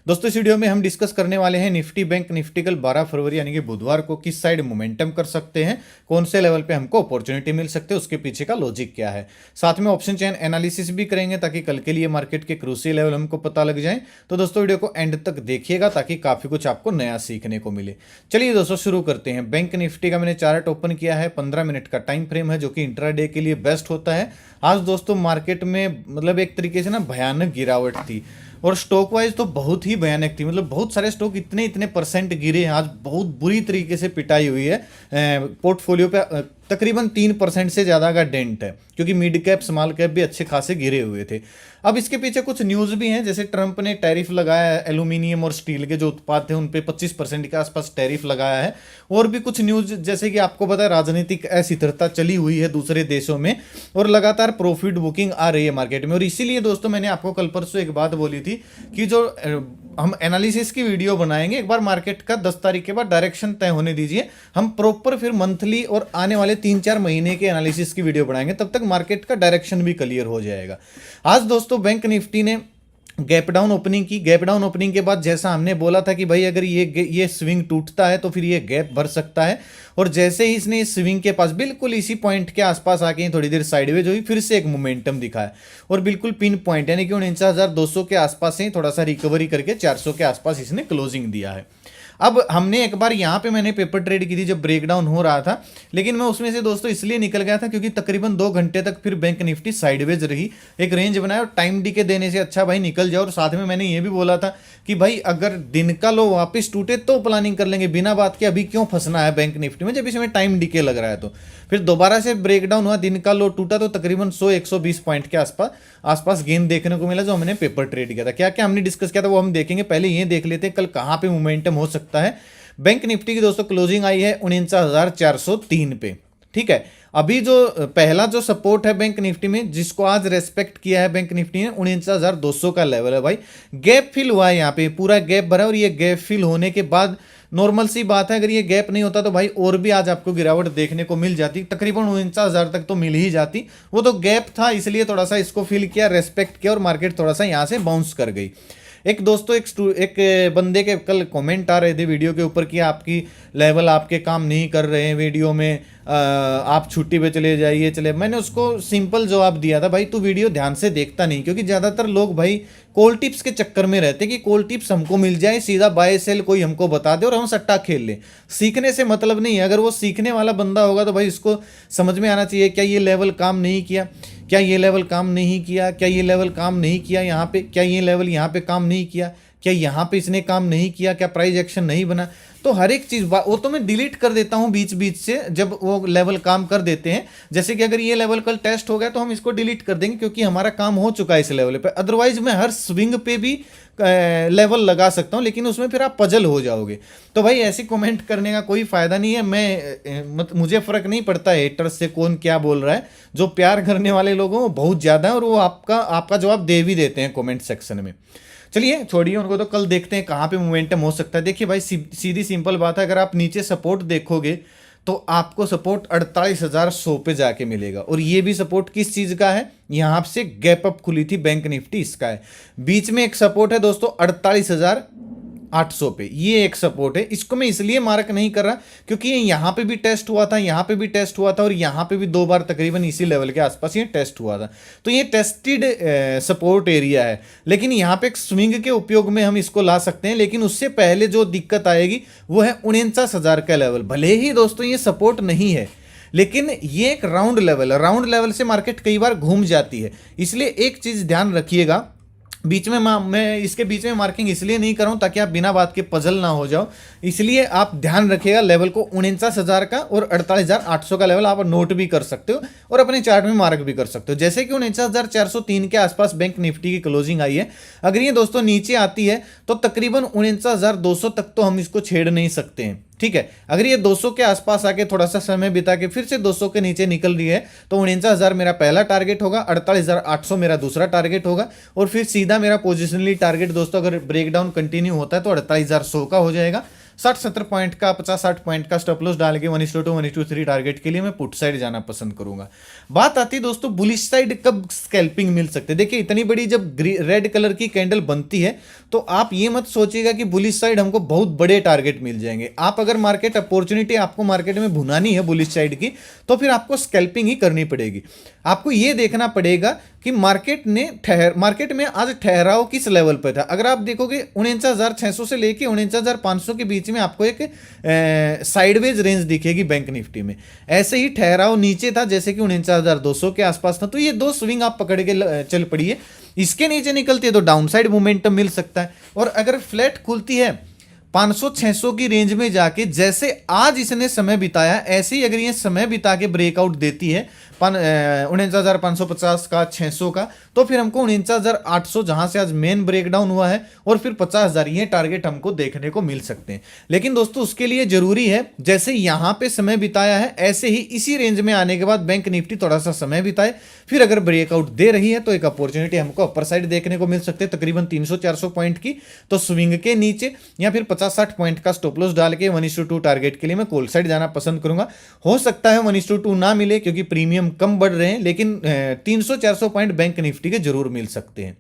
दोस्तों इस वीडियो में हम डिस्कस करने वाले हैं निफ्टी बैंक निफ्टी कल 12 फरवरी यानी कि बुधवार को किस साइड मोमेंटम कर सकते हैं, कौन से लेवल पे हमको अपॉर्चुनिटी मिल सकते हैं, उसके पीछे का लॉजिक क्या है। साथ में ऑप्शन चेन एनालिसिस भी करेंगे ताकि कल के लिए मार्केट के क्रूशियल लेवल हमको पता लग जाए। तो दोस्तों वीडियो को एंड तक देखिएगा ताकि काफी कुछ आपको नया सीखने को मिले। चलिए दोस्तों शुरू करते हैं। बैंक निफ्टी का मैंने चार्ट ओपन किया है, 15 मिनट का टाइम फ्रेम है जो कि इंट्राडे के लिए बेस्ट होता है। आज दोस्तों मार्केट में मतलब एक तरीके से ना भयानक गिरावट थी और स्टॉक वाइज तो बहुत ही भयानक थी। मतलब बहुत सारे स्टॉक इतने इतने परसेंट गिरे हैं, आज बहुत बुरी तरीके से पिटाई हुई है। पोर्टफोलियो पे तकरीबन 3% से ज़्यादा का डेंट है, क्योंकि मिड कैप स्मॉल कैप भी अच्छे खासे गिरे हुए थे। अब इसके पीछे कुछ न्यूज़ भी हैं, जैसे ट्रंप ने टैरिफ लगाया है एल्यूमिनियम और स्टील के जो उत्पाद थे उन पे 25% के आसपास टैरिफ लगाया है। और भी कुछ न्यूज़ जैसे कि आपको पता है राजनीतिक अस्थिरता चली हुई है दूसरे देशों में और लगातार प्रॉफिट बुकिंग आ रही है मार्केट में। और इसीलिए दोस्तों मैंने आपको कल परसों एक बात बोली थी कि जो हम एनालिसिस की वीडियो बनाएंगे, एक बार मार्केट का 10 तारीख के बाद डायरेक्शन तय होने दीजिए, हम प्रॉपर फिर मंथली और आने वाले 3-4 महीने के एनालिसिस की वीडियो बनाएंगे, तब तक मार्केट का डायरेक्शन भी क्लियर हो जाएगा। आज दोस्तों बैंक निफ्टी ने गैप डाउन ओपनिंग की। गैप डाउन ओपनिंग के बाद जैसा हमने बोला था कि भाई अगर ये स्विंग टूटता है तो फिर ये गैप भर सकता है, और जैसे ही इसने इस स्विंग के पास बिल्कुल इसी पॉइंट के आसपास आके थोड़ी देर साइडवेज हुई, फिर से एक मोमेंटम दिखाया और बिल्कुल पिन पॉइंट यानी कि 49,200 के आसपास से थोड़ा सा रिकवरी करके 400 के आसपास इसने क्लोजिंग दिया है। अब हमने एक बार यहाँ पे मैंने पेपर ट्रेड की थी जब ब्रेकडाउन हो रहा था, लेकिन मैं उसमें से दोस्तों इसलिए निकल गया था क्योंकि तकरीबन 2 घंटे तक फिर बैंक निफ्टी साइडवेज रही, एक रेंज बनाया और टाइम डी के देने से अच्छा भाई निकल जाओ। और साथ में मैंने ये भी बोला था कि भाई अगर दिन का लो वापस टूटे तो प्लानिंग कर लेंगे, बिना बात के अभी क्यों फंसना है बैंक निफ्टी में जब इसमें टाइम डी के लग रहा है। तो फिर दोबारा से ब्रेकडाउन हुआ, दिन का लो टूटा तो तकरीबन 100-120 पॉइंट के आसपास गेन देखने को मिला जो हमने पेपर ट्रेड किया था। क्या क्या हमने डिस्कस किया था वो हम देखेंगे, पहले ये देख लेते हैं कल कहाँ पे मोमेंटम हो सकता है। बैंक निफ्टी की दोस्तों क्लोजिंग आई है 49,403 पे। ठीक है, अभी जो पहला जो सपोर्ट है बैंक निफ्टी में जिसको आज रेस्पेक्ट किया है बैंक निफ्टी ने 49,200 का लेवल है। भाई गैप फिल हुआ है, यहाँ पे पूरा गैप भरा और ये गैप फिल होने के बाद नॉर्मल सी बात है अगर ये गैप नहीं होता तो भाई और भी आज आपको गिरावट देखने को मिल जाती, तकरीबन 49,000 तक तो मिल ही जाती। वो तो गैप था इसलिए थोड़ा सा इसको फिल किया, रेस्पेक्ट किया और मार्केट थोड़ा सा यहाँ से बाउंस कर गई। एक दोस्तों एक बंदे के कल कमेंट आ रहे थे वीडियो के ऊपर कि आपकी लेवल आपके काम नहीं कर रहे हैं वीडियो में, आप छुट्टी पे चले जाइए। मैंने उसको सिंपल जवाब दिया था, भाई तू वीडियो ध्यान से देखता नहीं, क्योंकि ज़्यादातर लोग भाई कॉल टिप्स के चक्कर में रहते कि कॉल टिप्स हमको मिल जाए, सीधा बाय सेल कोई हमको बता दे और हम सट्टा खेल लें। सीखने से मतलब नहीं है। अगर वो सीखने वाला बंदा होगा तो भाई इसको समझ में आना चाहिए क्या ये लेवल काम नहीं किया, क्या ये लेवल काम नहीं किया, क्या ये लेवल काम नहीं किया यहाँ पे, क्या ये लेवल यहाँ पे काम नहीं किया, क्या यहाँ पे इसने काम नहीं किया, क्या प्राइस एक्शन नहीं बना। तो हर एक चीज़ वो तो मैं डिलीट कर देता हूँ बीच बीच से जब वो लेवल काम कर देते हैं। जैसे कि अगर ये लेवल कल टेस्ट हो गया तो हम इसको डिलीट कर देंगे क्योंकि हमारा काम हो चुका है इस लेवल पे। अदरवाइज मैं हर स्विंग पे भी लेवल लगा सकता हूँ, लेकिन उसमें फिर आप पजल हो जाओगे। तो भाई ऐसी कमेंट करने का कोई फायदा नहीं है। मुझे फर्क नहीं पड़ता हेटर्स से कौन क्या बोल रहा है, जो प्यार करने वाले लोग हैं वो बहुत ज़्यादा है और वो आपका जवाब दे भी देते हैं कमेंट सेक्शन में। चलिए छोड़िए उनको, तो कल देखते हैं कहाँ पे मोमेंटम हो सकता है। देखिए भाई सीधी सिंपल बात है, अगर आप नीचे सपोर्ट देखोगे तो आपको सपोर्ट 48,100 पे जाके मिलेगा। और ये भी सपोर्ट किस चीज़ का है, यहाँ से गैप अप खुली थी बैंक निफ्टी, इसका है। बीच में एक सपोर्ट है दोस्तों 48,800 पे, ये एक सपोर्ट है। इसको मैं इसलिए मार्क नहीं कर रहा क्योंकि ये यहाँ पे भी टेस्ट हुआ था, यहाँ पे भी टेस्ट हुआ था और यहाँ पे भी 2 बार तकरीबन इसी लेवल के आसपास ये टेस्ट हुआ था। तो ये टेस्टेड सपोर्ट एरिया है, लेकिन यहाँ पे एक स्विंग के उपयोग में हम इसको ला सकते हैं। लेकिन उससे पहले जो दिक्कत आएगी वो है 49,000 का लेवल। भले ही दोस्तों ये सपोर्ट नहीं है, लेकिन ये एक राउंड लेवल है। राउंड लेवल से मार्केट कई बार घूम जाती है, इसलिए एक चीज़ ध्यान रखिएगा। बीच में मैं इसके बीच में मार्किंग इसलिए नहीं कर रहा हूँ ताकि आप बिना बात के पजल ना हो जाओ, इसलिए आप ध्यान रखिएगा लेवल को 49,000 का और 48,800 का लेवल आप नोट भी कर सकते हो और अपने चार्ट में मार्क भी कर सकते हो। जैसे कि 49,403 के आसपास बैंक निफ्टी की क्लोजिंग आई है। अगर ये दोस्तों नीचे आती है तो तकरीबन 49,200 तक तो हम इसको छेड़ नहीं सकते हैं। ठीक है, अगर ये 200 के आसपास आके थोड़ा सा समय बिता के फिर से 200 के नीचे निकल रही है तो 49,000 मेरा पहला टारगेट होगा, 48,800 मेरा दूसरा टारगेट होगा और फिर सीधा मेरा पोजिशनली टारगेट दोस्तों अगर ब्रेकडाउन कंटिन्यू होता है तो 48,100 का हो जाएगा। 60-70 पॉइंट का 50-60 पॉइंट का स्टॉप लॉस डाल के 1:2 1:3 टारगेट के लिए मैं पुट साइड जाना पसंद करूंगा। बात आती है दोस्तों बुलिश साइड कब स्कैल्पिंग मिल सकते हैं। देखिए इतनी बड़ी जब रेड कलर की कैंडल बनती है तो आप ये मत सोचिएगा कि बुलिश साइड हमको बहुत बड़े टारगेट मिल जाएंगे। आप अगर मार्केट अपॉर्चुनिटी आपको मार्केट में भुनानी है बुलिश साइड की तो फिर आपको स्कैल्पिंग ही करनी पड़ेगी। आपको ये देखना पड़ेगा कि मार्केट में आज ठहराव किस लेवल पर था। अगर आप देखोगे 49,600 से लेके 49,500 के बीच में आपको एक साइडवेज रेंज दिखेगी बैंक निफ्टी में। ऐसे ही ठहराव नीचे था जैसे कि 49,200 के आसपास था, तो ये दो स्विंग आप पकड़ के चल पड़िए। इसके नीचे निकलती है तो डाउनसाइड मोमेंटम मिल सकता है, और अगर फ्लैट खुलती है 500-600 की रेंज में जाके जैसे आज इसने समय बिताया, ऐसे ही अगर ये समय बिता के ब्रेकआउट देती है 49,550 का 600 का, तो फिर हमको 49,800 जहां से आज मेन ब्रेकडाउन हुआ है और फिर 50,000 ये टारगेट हमको देखने को मिल सकते हैं। लेकिन दोस्तों उसके लिए जरूरी है जैसे यहां पे समय बिताया है ऐसे ही इसी रेंज में आने के बाद बैंक निफ्टी थोड़ा सा समय बिताए, फिर अगर ब्रेकआउट दे रही है तो एक अपॉर्चुनिटी हमको अपर साइड देखने को मिल सकते हैं तकरीबन 300-400 पॉइंट की। तो स्विंग के नीचे या फिर 50-60 पॉइंट का स्टॉप लॉस डाल के 1:2 टारगेट के लिए मैं कॉल साइड जाना पसंद करूंगा। हो सकता है 1:2 ना मिले क्योंकि प्रीमियम कम बढ़ रहे हैं, लेकिन 300-400 पॉइंट बैंक निफ्टी के जरूर मिल सकते हैं।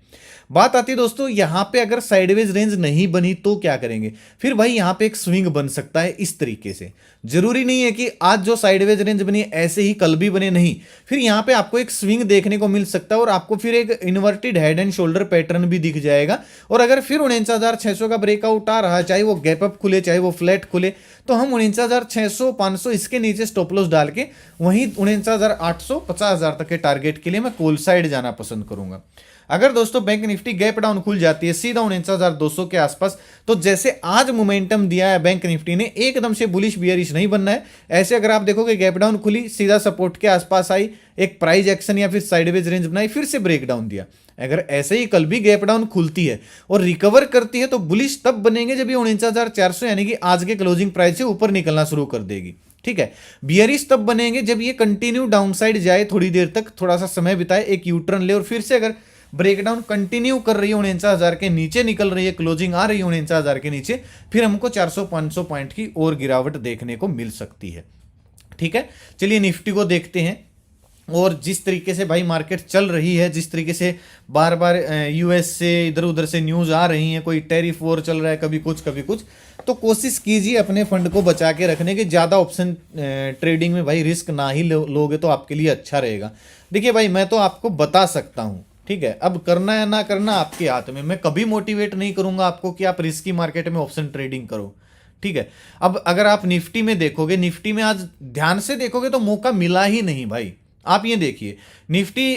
बात आती है दोस्तों यहां पे अगर साइडवेज रेंज नहीं बनी तो क्या करेंगे। फिर भाई यहां पे एक स्विंग बन सकता है इस तरीके से। जरूरी नहीं है कि आज जो साइडवेज रेंज बनी ऐसे ही कल भी बने, नहीं, फिर यहां पे आपको एक स्विंग देखने को मिल सकता है और आपको फिर एक inverted head and shoulder pattern भी दिख जाएगा। और अगर फिर 49,600 का ब्रेकआउट आ रहा है, चाहे वो गैप अप खुले चाहे वो फ्लैट खुले, तो हम 49,600 500 इसके नीचे स्टॉप लॉस डाल के वहीं 49,800 50,000 तक के टारगेट के लिए मैं कॉल साइड जाना पसंद करूंगा। अगर दोस्तों बैंक निफ्टी गैप डाउन खुल जाती है सीधा 49,200 के आसपास, तो जैसे आज मोमेंटम दिया है बैंक निफ्टी ने, एकदम से बुलिश बियरिश नहीं बनना है। ऐसे अगर आप देखोगे गैप डाउन खुली सीधा सपोर्ट के आसपास आई, एक प्राइस एक्शन या फिर साइडवेज रेंज बनाई, फिर से ब्रेक डाउन दिया, अगर ऐसे ही कल भी गैप डाउन खुलती है और रिकवर करती है तो बुलिश तब बनेंगे जब ये 49,400 यानी कि आज के क्लोजिंग प्राइस से ऊपर निकलना शुरू कर देगी। ठीक है, बियरिश तब बनेंगे जब ये कंटिन्यू डाउन साइड जाए, थोड़ी देर तक थोड़ा सा समय बिताए, एक यूटर्न ले और फिर से अगर ब्रेकडाउन कंटिन्यू कर रही है 49,000 के नीचे निकल रही है, क्लोजिंग आ रही है 49,000 के नीचे, फिर हमको 400-500 पॉइंट की और गिरावट देखने को मिल सकती है। ठीक है, चलिए निफ्टी को देखते हैं। और जिस तरीके से भाई मार्केट चल रही है, जिस तरीके से बार बार यूएस से इधर उधर से न्यूज़ आ रही हैं, कोई टैरिफ वॉर चल रहा है, कभी कुछ कभी कुछ, तो कोशिश कीजिए अपने फंड को बचा के रखने के। ज़्यादा ऑप्शन ट्रेडिंग में भाई रिस्क ना ही लोगे तो आपके लिए अच्छा रहेगा। देखिए भाई मैं तो आपको बता सकता हूँ, ठीक है, अब करना है ना करना आपके हाथ में। मैं कभी मोटिवेट नहीं करूंगा आपको कि आप रिस्की मार्केट में ऑप्शन ट्रेडिंग करो। ठीक है, अब अगर आप निफ्टी में देखोगे, निफ्टी में आज ध्यान से देखोगे तो मौका मिला ही नहीं भाई। आप ये देखिए निफ्टी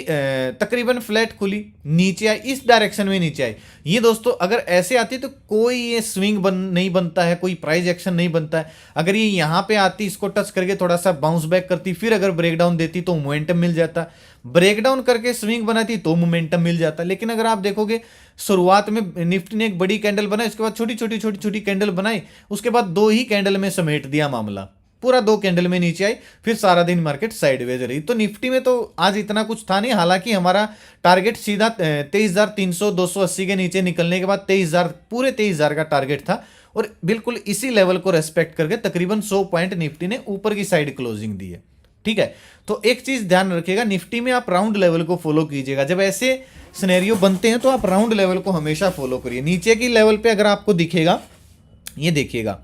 तकरीबन फ्लैट खुली, नीचे आई, इस डायरेक्शन में नीचे आई। ये दोस्तों अगर ऐसे आती तो कोई ये स्विंग नहीं बनता है, कोई प्राइस एक्शन नहीं बनता है। अगर ये यहां पे आती, इसको टच करके थोड़ा सा बाउंस बैक करती, फिर अगर ब्रेकडाउन देती तो मोमेंटम मिल जाता, ब्रेकडाउन करके स्विंग बनाती तो मोमेंटम मिल जाता। लेकिन अगर आप देखोगे शुरुआत में निफ्टी ने एक बड़ी कैंडल बनाई, उसके बाद छोटी छोटी कैंडल बनाई, उसके बाद 2 ही कैंडल में समेट दिया मामला, पूरा 2 कैंडल में नीचे आई, फिर सारा दिन मार्केट साइडवेज रही। तो निफ्टी में तो आज इतना कुछ था नहीं। हालांकि हमारा टारगेट सीधा 23,300 280 के नीचे निकलने के बाद 23,000 पूरे 23,000 का टारगेट था, और बिल्कुल इसी लेवल को रेस्पेक्ट करके तकरीबन 100 पॉइंट निफ्टी ने ऊपर की साइड क्लोजिंग दी है। ठीक है, तो एक चीज ध्यान रखिएगा, निफ्टी में आप राउंड लेवल को फॉलो कीजिएगा। जब ऐसे सिनेरियो बनते हैं तो आप राउंड लेवल को हमेशा फॉलो करिए। नीचे की लेवल पे अगर आपको दिखेगा, ये देखिएगा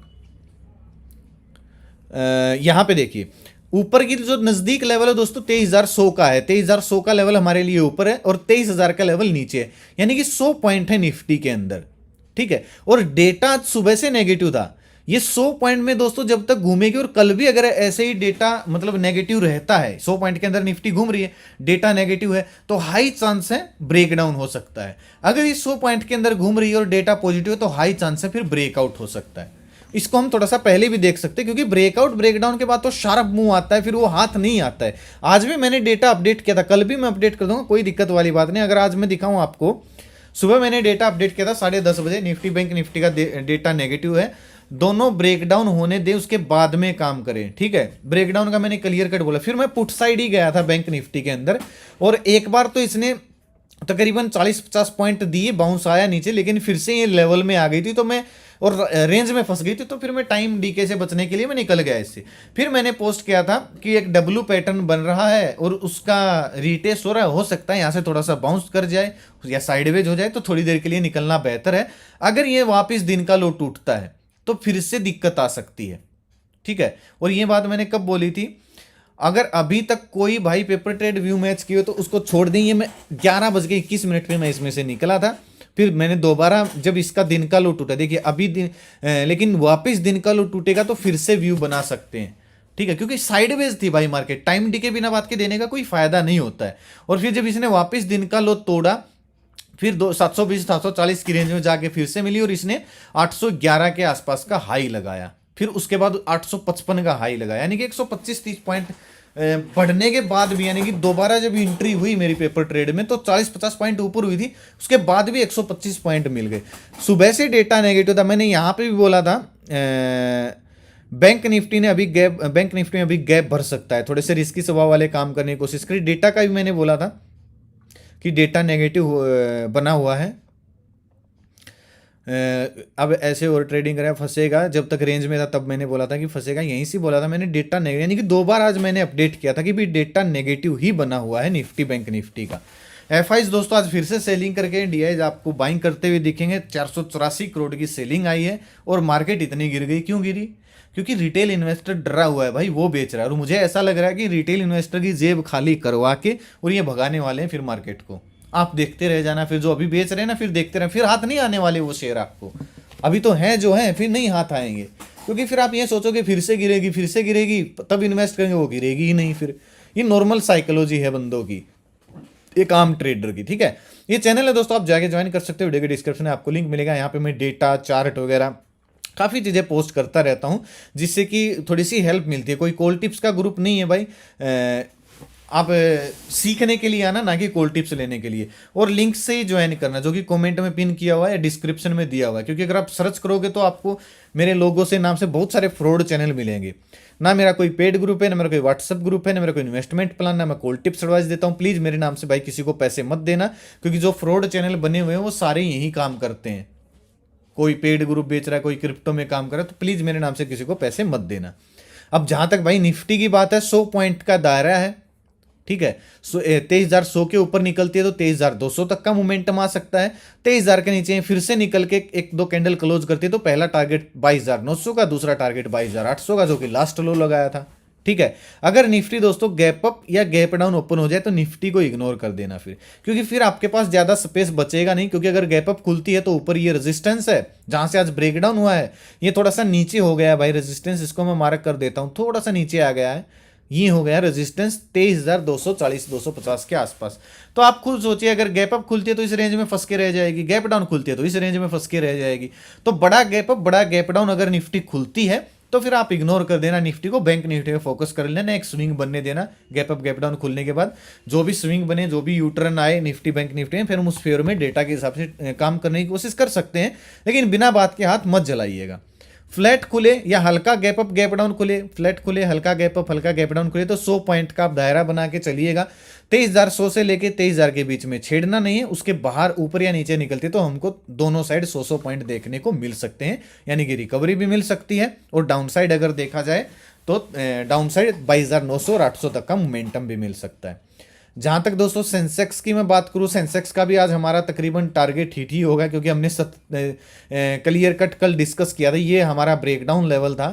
यहां पे देखिए ऊपर की जो नजदीक लेवल है दोस्तों 23,100 का है। 23,100 का लेवल हमारे लिए ऊपर है और 23,000 का लेवल नीचे है, यानी कि 100 पॉइंट है निफ्टी के अंदर। ठीक है, और डेटा सुबह से नेगेटिव था। ये 100 पॉइंट में दोस्तों जब तक घूमेगी, और कल भी अगर ऐसे ही डेटा मतलब नेगेटिव रहता है, 100 पॉइंट के अंदर निफ्टी घूम रही है, डेटा नेगेटिव है, तो हाई चांस है ब्रेकडाउन हो सकता है। अगर ये 100 पॉइंट के अंदर घूम रही है और डेटा पॉजिटिव है तो हाई चांस है फिर ब्रेकआउट हो सकता है। इसको हम थोड़ा सा पहले भी देख सकते हैं, क्योंकि ब्रेकआउट ब्रेकडाउन के बाद तो शार्प मूव आता है, फिर वो हाथ नहीं आता है। आज भी मैंने डेटा अपडेट किया था, कल भी मैं अपडेट कर दूंगा, कोई दिक्कत वाली बात नहीं। अगर आज मैं दिखाऊं आपको, सुबह मैंने डेटा अपडेट किया था 10:30 बजे, निफ्टी बैंक निफ्टी का डेटा नेगेटिव है, दोनों ब्रेकडाउन होने दें उसके बाद में काम करें। ठीक है, ब्रेकडाउन का मैंने क्लियर कट बोला। फिर मैं पुट साइड ही गया था बैंक निफ्टी के अंदर, और एक बार तो इसने तकरीबन 40-50 पॉइंट दिए, बाउंस आया नीचे, लेकिन फिर से ये लेवल में आ गई थी। तो मैं और रेंज में फंस गई थी, तो फिर मैं टाइम डीके से बचने के लिए मैं निकल गया इससे। फिर मैंने पोस्ट किया था कि एक डब्लू पैटर्न बन रहा है और उसका रीटेस्ट हो रहा है, हो सकता है यहाँ से थोड़ा सा बाउंस कर जाए या साइडवेज हो जाए, तो थोड़ी देर के लिए निकलना बेहतर है। अगर ये वापस दिन का लो टूटता है तो फिर से दिक्कत आ सकती है, ठीक है। और ये बात मैंने कब बोली थी, अगर अभी तक कोई भाई पेपर ट्रेड व्यू मैच किए तो उसको छोड़ दें। ये मैं 11:21 पे मैं इसमें से निकला था, फिर मैंने दोबारा जब इसका दिन का लो टूटा, देखिए अभी लेकिन वापस दिन का लो टूटेगा तो फिर से व्यू बना सकते हैं, ठीक है, क्योंकि साइडवेज थी भाई मार्केट, टाइम डी के बिना बात के देने का कोई फायदा नहीं होता है। और फिर जब इसने वापस दिन का लो तोड़ा, फिर 720 740 की रेंज में जाके फिर से मिली और इसने 811 के आसपास का हाई लगाया, फिर उसके बाद 855 का हाई लगाया, यानी कि 125-30 पॉइंट बढ़ने के बाद भी, यानी कि दोबारा जब एंट्री हुई मेरी पेपर ट्रेड में तो 40-50 पॉइंट ऊपर हुई थी, उसके बाद भी 125 पॉइंट मिल गए। सुबह से डेटा नेगेटिव था, मैंने यहाँ पे भी बोला था बैंक निफ्टी में अभी गैप भर सकता है, थोड़े से रिस्की स्वभाव वाले काम करने की कोशिश करी। डेटा का भी मैंने बोला था कि डेटा नेगेटिव बना हुआ है, अब ऐसे और ट्रेडिंग करें फंसेगा, जब तक रेंज में था तब मैंने बोला था कि फंसेगा, यहीं से बोला था मैंने डेटा नेगेटिव, यानी कि 2 बार आज मैंने अपडेट किया था कि भी डेटा नेगेटिव ही बना हुआ है निफ्टी बैंक निफ्टी का। एफआईज दोस्तों आज फिर से सेलिंग करके डीआईज आपको बाइंग करते हुए दिखेंगे, 484 करोड़ की सेलिंग आई है और मार्केट इतनी गिर गई। क्यों गिरी? क्योंकि रिटेल इन्वेस्टर डरा हुआ है भाई, वो बेच रहा है, और मुझे ऐसा लग रहा है कि रिटेल इन्वेस्टर की जेब खाली करवा के और ये भगाने वाले हैं फिर मार्केट को। आप देखते रह जाना, फिर जो अभी बेच रहे हैं ना फिर देखते रहे, फिर हाथ नहीं आने वाले वो शेयर आपको, अभी तो हैं जो हैं, फिर नहीं हाथ आएंगे, क्योंकि फिर आप ये सोचोगे फिर से गिरेगी तब इन्वेस्ट करेंगे, वो गिरेगी ही नहीं। फिर ये नॉर्मल साइकोलॉजी है बंदों की, एक आम ट्रेडर की, ठीक है। ये चैनल है दोस्तों, आप जाके ज्वाइन कर सकते हो, वीडियो के डिस्क्रिप्शन में आपको लिंक मिलेगा। यहाँ पे मैं डेटा चार्ट वगैरह काफ़ी चीज़ें पोस्ट करता रहता हूँ, जिससे कि थोड़ी सी हेल्प मिलती है। कोई कॉल टिप्स का ग्रुप नहीं है भाई, आप सीखने के लिए आना, ना कि कॉल टिप्स लेने के लिए। और लिंक से ही ज्वाइन करना, जो कि कमेंट में पिन किया हुआ है, डिस्क्रिप्शन में दिया हुआ है, क्योंकि अगर आप सर्च करोगे तो आपको मेरे लोगों से नाम से बहुत सारे फ्रॉड चैनल मिलेंगे। ना मेरा कोई पेड ग्रुप है, ना मेरा कोई व्हाट्सअप ग्रुप है, ना मेरा कोई इन्वेस्टमेंट प्लान, ना मैं कॉल टिप्स एडवाइस देता हूँ। प्लीज़ मेरे नाम से भाई किसी को पैसे मत देना, क्योंकि जो फ्रॉड चैनल बने हुए हैं वो सारे यही काम करते हैं। कोई पेड ग्रुप बेच रहा है, कोई क्रिप्टो में काम कर रहा है, तो प्लीज़ मेरे नाम से किसी को पैसे मत देना। अब जहाँ तक भाई निफ्टी की बात है, 100 पॉइंट का दायरा है, ठीक है। 23,100 के ऊपर निकलती है तो 23,200 तक का मोमेंटम आ सकता है। 23,000 के नीचे फिर से निकल के 1-2 कैंडल क्लोज करती है तो पहला टारगेट 22,900 का, दूसरा टारगेट 22,800 का, जो कि लास्ट लो लगाया था, ठीक है। अगर निफ्टी दोस्तों गैप अप या गैप डाउन ओपन हो जाए तो निफ्टी को इग्नोर कर देना फिर, क्योंकि फिर आपके पास ज्यादा स्पेस बचेगा नहीं। क्योंकि अगर गैप अप खुलती है तो ऊपर ये रेजिस्टेंस है जहां से आज ब्रेकडाउन हुआ है, ये थोड़ा सा नीचे हो गया है भाई रेजिस्टेंस, इसको मैं मार्क कर देता हूं, थोड़ा सा नीचे आ गया है, ये हो गया रेजिस्टेंस 23,240-250 के आसपास। तो आप खुद सोचिए, अगर गैप अप खुलती है तो इस रेंज में फंस के रह जाएगी, गैप डाउन खुलती है तो इस रेंज में फंस के रह जाएगी। तो बड़ा गैप अप बड़ा गैप डाउन अगर निफ्टी खुलती है तो फिर आप इग्नोर कर देना निफ्टी को, बैंक निफ्टी में फोकस कर लेना, एक स्विंग बनने देना। गैप अप गैप डाउन खुलने के बाद जो भी स्विंग बने, जो भी यूटर्न आए निफ्टी बैंक निफ्टी में, फिर हम उस फेयर में डेटा के हिसाब से काम करने की कोशिश कर सकते हैं, लेकिन बिना बात के हाथ मत जलाइएगा। फ्लैट खुले या हल्का गैप अप गैप डाउन खुले, फ्लैट खुले हल्का गैप अप हल्का गैप डाउन खुले, तो 100 पॉइंट का आप दायरा बना के चलिएगा। 23,100 से लेके 23,000 के बीच में छेड़ना नहीं है, उसके बाहर ऊपर या नीचे निकलती तो हमको दोनों साइड 100 पॉइंट देखने को मिल सकते हैं, यानी कि रिकवरी भी मिल सकती है। और डाउन साइड अगर देखा जाए तो डाउन साइड 22,900 और 800 तक का मोमेंटम भी मिल सकता है। जहां तक दोस्तों सेंसेक्स की मैं बात करूं, सेंसेक्स का भी आज हमारा तकरीबन टारगेट हिट ही होगा, क्योंकि हमने क्लियर कट कल डिस्कस किया था, ये हमारा ब्रेकडाउन लेवल था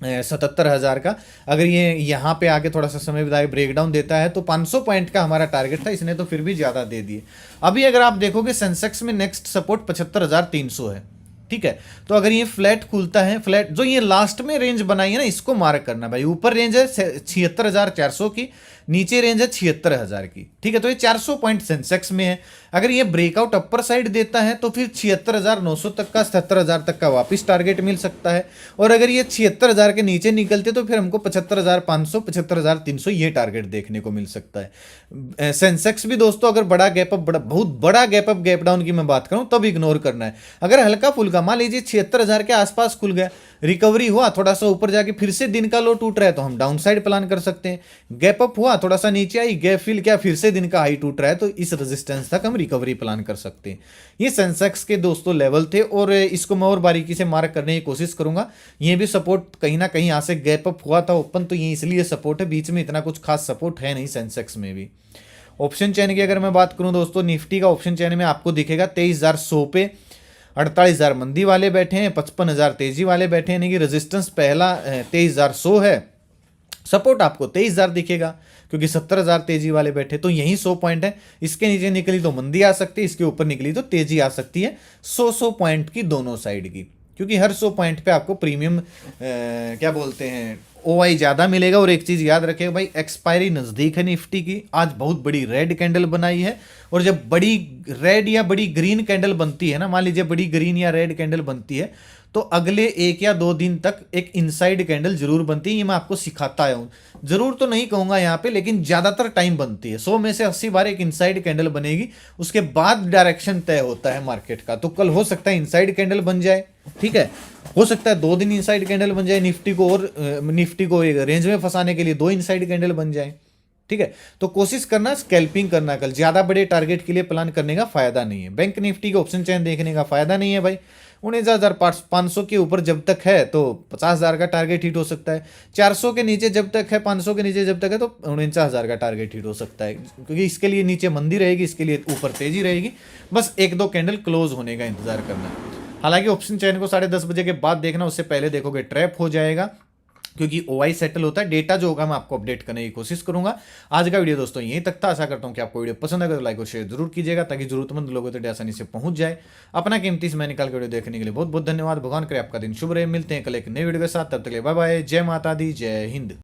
77,000 का। अगर ये यहाँ पे आके थोड़ा सा समय बिताए ब्रेकडाउन देता है तो 500 पॉइंट का हमारा टारगेट था, इसने तो फिर भी ज़्यादा दे दिए। अभी अगर आप देखोगे सेंसेक्स में नेक्स्ट सपोर्ट 75,300 है, ठीक है। तो अगर ये फ्लैट खुलता है, फ्लैट जो ये लास्ट में रेंज बनाई है ना, इसको मार्क करना भाई। ऊपर रेंज है 76,400 की, नीचे रेंज है 76,000 की, ठीक है। तो ये 400 पॉइंट सेंसेक्स में है। अगर ये ब्रेकआउट अपर साइड देता है तो फिर 76,900 तक का, 77,000 तक का वापस टारगेट मिल सकता है। और अगर ये 76,000 के नीचे निकलते तो फिर हमको 75,500 75,300 ये टारगेट देखने को मिल सकता है। सेंसेक्स भी दोस्तों अगर बड़ा गैप अप, बहुत बड़ा गैप अप गैप डाउन की मैं बात करूं तब इग्नोर करना है। अगर हल्का फुल्का मान लीजिए 76,000 के आसपास खुल गया, रिकवरी हुआ थोड़ा सा ऊपर जाके फिर से दिन का लो टूट रहा है तो हम डाउन साइड प्लान कर सकते हैं। गैप अप हुआ थोड़ा सा नीचे आई, गैप फिल क्या फिर से दिन का हाई टूट रहा है तो इस रेजिस्टेंस तक हम रिकवरी प्लान कर सकते हैं। ये सेंसेक्स के दोस्तों लेवल थे और इसको मैं और बारीकी से मार्क करने की कोशिश करूंगा। ये भी सपोर्ट कहीं ना कहीं यहाँ से गैप अप हुआ था ओपन, तो ये इसलिए सपोर्ट है, बीच में इतना कुछ खास सपोर्ट है नहीं सेंसेक्स में भी। ऑप्शन चैन की अगर मैं बात करूं दोस्तों, निफ्टी का ऑप्शन चैन में आपको दिखेगा 23,100 पे 48,000 मंदी वाले बैठे हैं, 55,000 तेजी वाले बैठे हैं, यानी कि रेजिस्टेंस पहला 23,100 है, सपोर्ट आपको 23,000 दिखेगा क्योंकि 70,000 तेजी वाले बैठे, तो यही 100 पॉइंट है। इसके नीचे निकली तो मंदी आ सकती है, इसके ऊपर निकली तो तेजी आ सकती है। 100 पॉइंट की दोनों साइड की, क्योंकि हर 100 पॉइंट पे आपको प्रीमियम क्या बोलते हैं ओआई ज़्यादा मिलेगा। और एक चीज़ याद रखेगा भाई, एक्सपायरी नज़दीक है निफ्टी की, आज बहुत बड़ी रेड कैंडल बनाई है, और जब बड़ी रेड या बड़ी ग्रीन कैंडल बनती है ना, मान लीजिए बड़ी ग्रीन या रेड कैंडल बनती है, तो अगले 1 या 2 दिन तक एक इनसाइड कैंडल जरूर बनती है। ये मैं आपको सिखाता आया हूँ, जरूर तो नहीं कहूंगा यहाँ पे, लेकिन ज़्यादातर टाइम बनती है। 100 में से 80 बार एक इनसाइड कैंडल बनेगी, उसके बाद डायरेक्शन तय होता है मार्केट का। तो कल हो सकता है इनसाइड कैंडल बन जाए, ठीक है, हो सकता है 2 दिन इनसाइड कैंडल बन जाए निफ्टी को, और निफ्टी को एक रेंज में फंसाने के लिए 2 इनसाइड कैंडल बन जाए, ठीक है। तो कोशिश करना स्कैल्पिंग करना, कल ज्यादा बड़े टारगेट के लिए प्लान करने का फायदा नहीं है। बैंक निफ्टी के ऑप्शन चैन देखने का फायदा नहीं है भाई। 19,500 के ऊपर जब तक है तो 50,000 का टारगेट हिट हो सकता है, 400 के नीचे जब तक है, 500 के नीचे जब तक है तो 49,000 का टारगेट हिट हो सकता है, क्योंकि इसके लिए नीचे मंदी रहेगी, इसके लिए ऊपर तेजी रहेगी। बस 1-2 कैंडल क्लोज होने का इंतजार करना है। हालांकि ऑप्शन चैन को 10:30 बजे के बाद देखना, उससे पहले देखोगे ट्रैप हो जाएगा, क्योंकि ओआई सेटल होता है। डेटा जो होगा मैं आपको अपडेट करने की कोशिश करूंगा। आज का वीडियो दोस्तों यहीं तक था। आशा करता हूं कि आपको वीडियो पसंद आएगा तो लाइक और शेयर जरूर कीजिएगा, ताकि जरूरतमंद लोगों तक आसानी से पहुंच जाए। अपना कीमती समय निकाल के वीडियो देखने के लिए बहुत बहुत धन्यवाद। भगवान करे आपका दिन शुभ रहे। मिलते हैं कल एक नई वीडियो के साथ, तब तक के लिए बाय बाय। जय माता दी, जय हिंद।